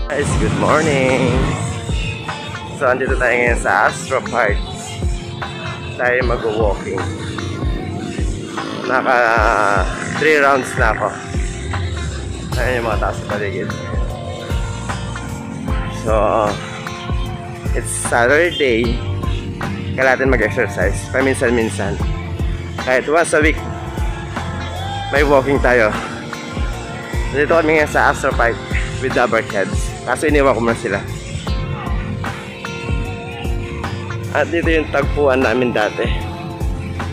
Guys, good morning. So, andito tayo ngayon sa Astro Park. Tayo mag-walking. Naka 3 rounds na ako. Ayan yung mga tao sa paligid. So, it's Saturday. Kaya natin mag-exercise. Paminsan-minsan. Kahit once a week, may walking tayo. Dito kami ngayon sa Astro Park with the Barkheads. Kaso iniwan ko muna sila. At dito yung tagpuan namin dati.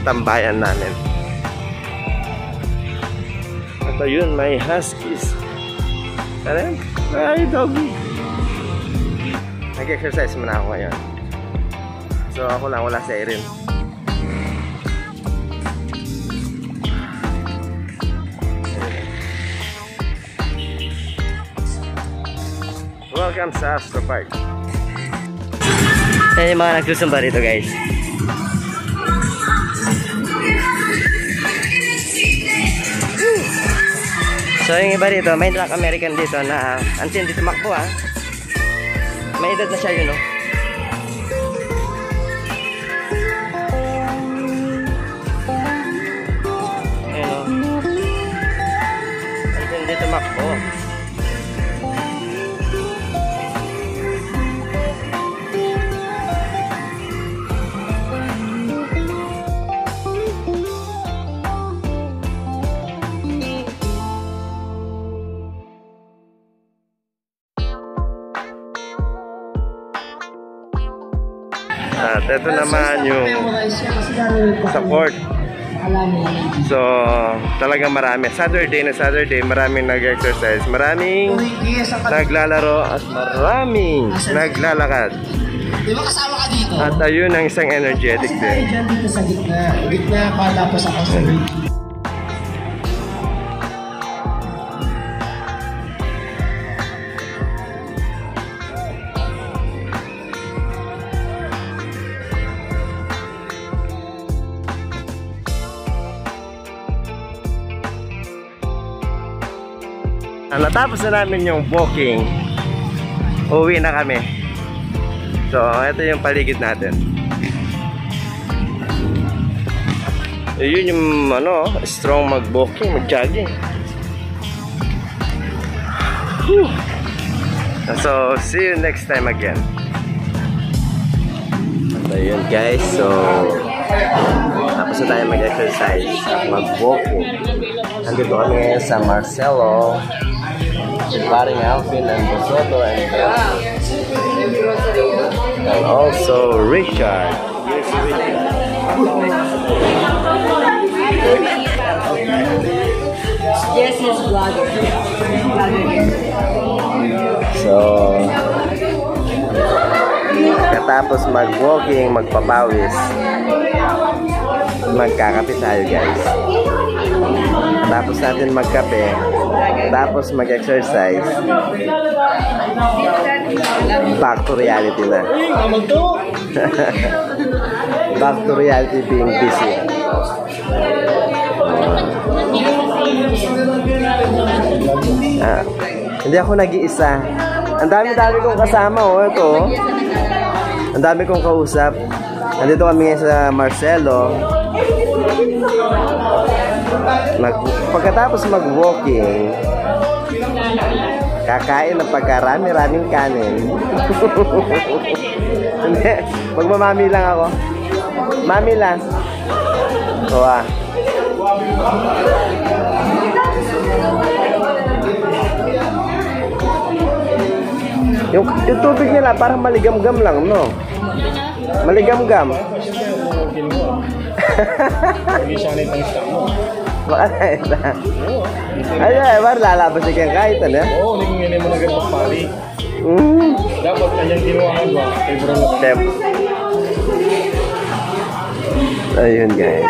Tambayan namin. At ayun, may huskies. Ano? Ay, doggy. Nag-exercise muna ako ngayon. So ako lang, wala si Erin. Welcome sa Astro Park. Yan yung mga nagsusumba rito, guys. So yung iba rito, may Black American dito na antin dito makbo ah. May edad na siya yun, no? Ayun, no? Antin dito makbo. At ito naman yung support. So talagang marami. Saturday maraming nag-exercise, maraming naglalaro at maraming naglalakad. At ayun ang isang energetic din. Dito sa gitna tapos ako sa natapos na namin yung walking, uwi na kami. So ito yung paligid natin. Yun yung ano, strong mag-walking, mag-jogging. So see you next time again. So yun guys, so tapos na tayo mag-exercise, mag-walking. Nandito kami ngayon sa Marcelo, paring Alvin and Bosoto and also Richard. Here's Richard. Yes, he's vlogger. So katapos mag-walking, magpapawis, magkakape tayo guys. Tapos natin magkape, tapos mag-exercise, back to reality na. Back to reality, being busy. Hindi ako nag-iisa. Ang dami-dami kong kasama, oh. Ito, oh. Ang dami kong kausap. Nandito kami ngayon sa Marcelo. Pagkatapos mag-walking, kakain ng pagkarami-raming kanin. Hindi, magmamami lang ako. Mami lang. Kuha. Yung tubig nila parang maligam-gam lang, no? Maligam-gam. Hindi siya nitang stock mo. Baka na ito. Ay, war lalabas siya kahit ano? Oo, hindi mo nagpapali. Dapat kanyang ginawa ka ba? Step. Ayun guys.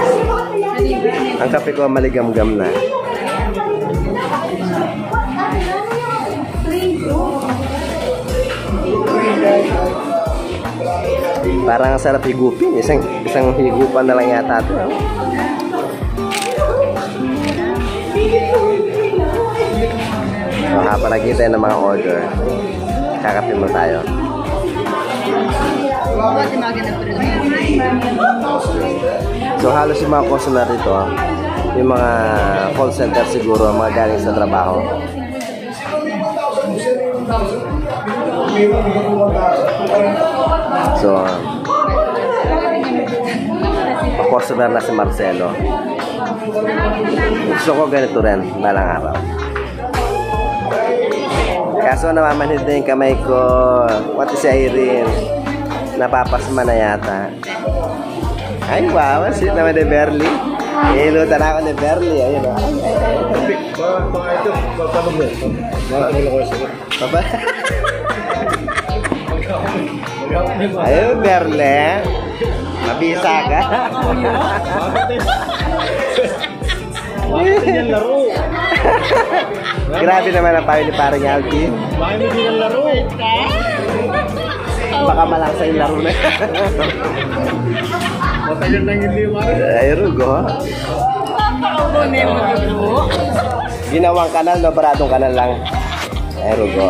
Ang kape ko maligam-gam na. Parang sarap higupin. Isang higupan na lang yata ito. So, habang naghihintay ng mga order, kakapin mo tayo. So, halos yung mga customer dito, yung mga call center siguro, mga galing sa trabaho. So, customer na si Marcelo. Gusto ko ganito rin, balang araw. Kaso namamanhid na yung kamay ko. What is Irene? Napapasma na yata. Ay, wow. Sweet naman ni Berly. Ilutan ako ni Berly. Ayun o. Baka ito, paano mo? Ano ko sa Papa? Ayun, Berly. Mabisa ka. Bakit yan laro? Grabe naman ang payo ni parang Alvin. Bakit hindi yan laro? Baka malaksa yung laro na. Matagal nang hindi umari. Ay, Rugo. Ginawang kanal, no? Baradong kanal lang. Ay, Rugo.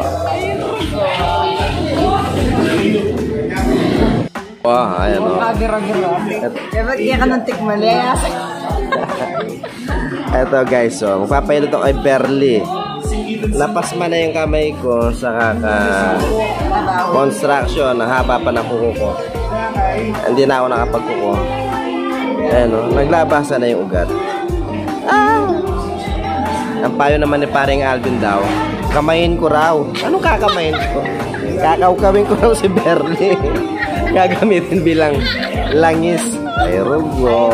Wow, ayan o. Kaya ka ng tikmalayas. Ito guys, so, magpapahilot ako kay Berly. Napasma na yung kamay ko sa construction. Haba pa ng kuko ko. Hindi na ako nakapagkuko. Ayan o, naglabasa na yung ugat. Ang payo naman ni paring Alvin daw, kamayin ko raw. Anong kakamayin ko? Kakawkawin ko raw si Berly. Gagamitin bilang langis. Ay, Rugo.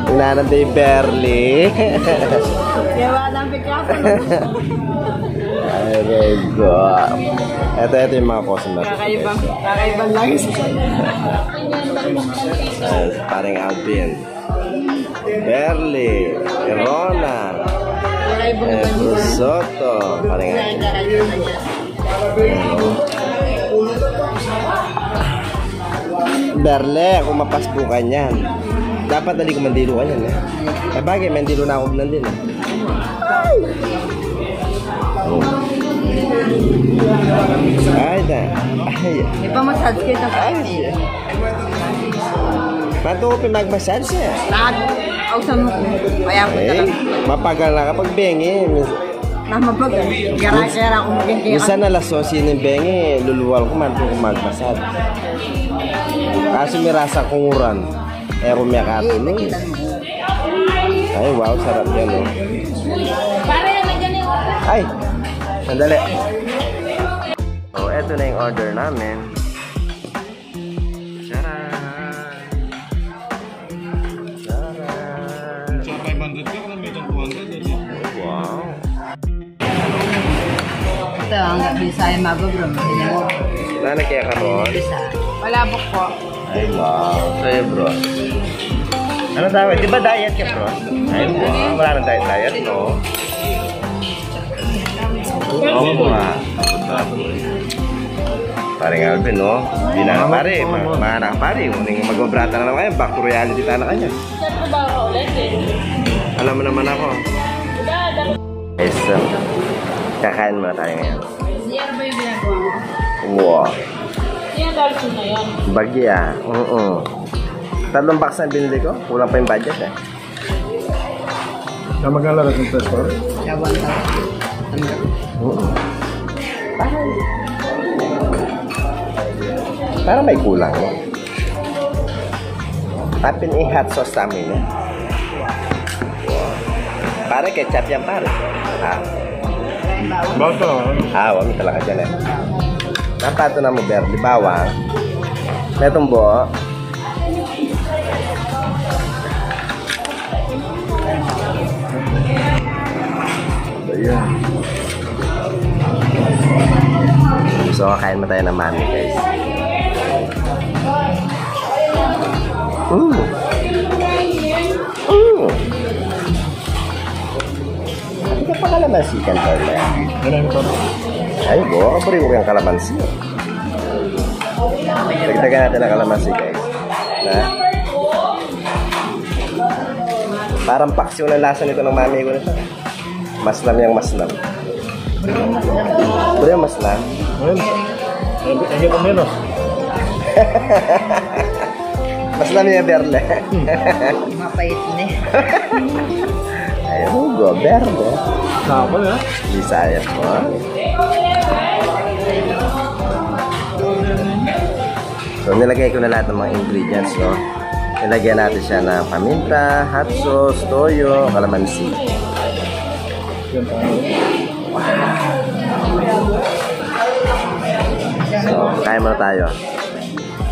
Tingnan natin yung Berly. Yawa ng Picasso. Ay, Rugo. Ito yung mga customer. Kakaibang langis. Paring Alvin. Berly. Rona. Soto. Paring Alvin. Berle, kung mapaspukan yan. Dapat dali ko mandiluan yan eh. Eh bagay, mandilo na ako blandin eh. Ay, da. Ay. May pa-massage kayo sa ayos. Mato ko pinag-massage eh. Lahat. Ausan mo. Kaya ko Eh, talaga. mapagal na kapag bengi. Namabagal. Kaya kung maging kaya. Minsan nalasosin ng bengi, luluwal ko man kung mag-massage. Kaso may rasa kunguran. Eh, rumiyakato nun. Ay, wow, sarap yan, oh. Ay, sandali. So, eto na yung order namin. Charan! Charan! So, 500 ka, kung may 200. Wow! Ito, ang bisa ay mababrom. Tingnan mo. Nana kaya ka ron? Bisa. Palabok po. Ay, wow. Sa'yo, bro. Ano tawag? Di ba diet ka, bro? Ay, wow. Wala nang diet, no? Oo, mga. Paring Alvin, no? Hindi na pare. Mga nakapare. Uning mag-obrata na naman kayo. Back to reality tayo na kanya. Alam mo naman ako. Guys, kakain muna tayo ngayon. Siya ba yung ginagawa mo? Wow. Siya dalso na yun. Bagya. Tatlong box na binili ko. Kulang pa yung budget eh. Na mag-alala ng peso? Yawan ka. Parang may kulang, no? Tapin i-hot sauce sa amin, eh. Pare, ketchup yan, pare. Bata. Wag mo talaga dyan, eh. Napato na mo, Berly. Bawang. Metong buo. Ayan. So, kakain mo tayo ng mami, guys. Hindi ka pa kalamansi kan, Berly. Ganun ko. Ay, bo, abri ko yung kalamansi. Dagdagan natin ang kalamansi, guys. Na? Parang paksiw na lasa nito ng mami ko nito. Maslam yung maslam. Bremas lang. Ayun. Hindi ko menos. Mas lang niya berle. Mapait na eh. Ay, Hugo, berde. Sapa na. Bisaya po. So, nilagay ko na lahat ng mga ingredients, no? Nilagyan natin siya ng paminta, hot sauce, toyo, kalamansi. Yan tayo. So, kaya muna tayo.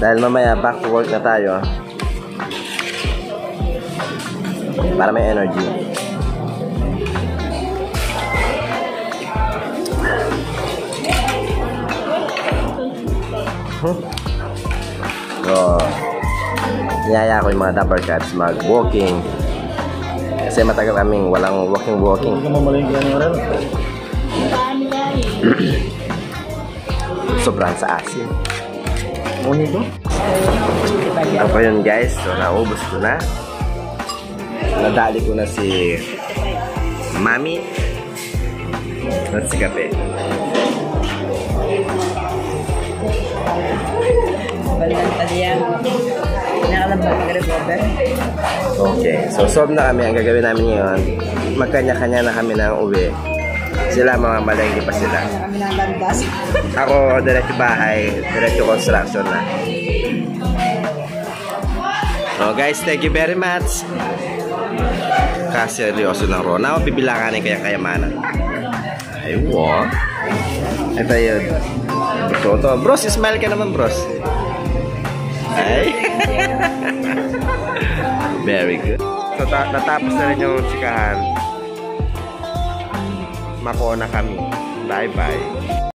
Dahil mamaya back to work na tayo. Para may energy. So, niyaya ko yung mga Dapper Cats mag-walking. Kasi matagal kaming walang walking. Hindi ka mamalingki yan yung rin. Sobrang sa asin. Muna ito? Ako yun guys, so naubos ko na. Nadali ko na si Mami at si Kape. Balikan tali yan. Pinakalambag ka rin, Robert. Okay, so solve na kami. Ang gagawin namin ngayon, magkanya-kanya na kami ng uwi. Sila mga malengke pa sila. Kami ng landas. Ako, diretso bahay, diretso construction na. So guys, thank you very much. Kasi seryoso lang ro. Na bibilanganin kayang kayamanan. Ay, wow. Ito yun. So, ito. Bros, smile ka naman, bros. Ay. Very good. So, natapos na rin yung chikahan. Mako na kami. Bye-bye.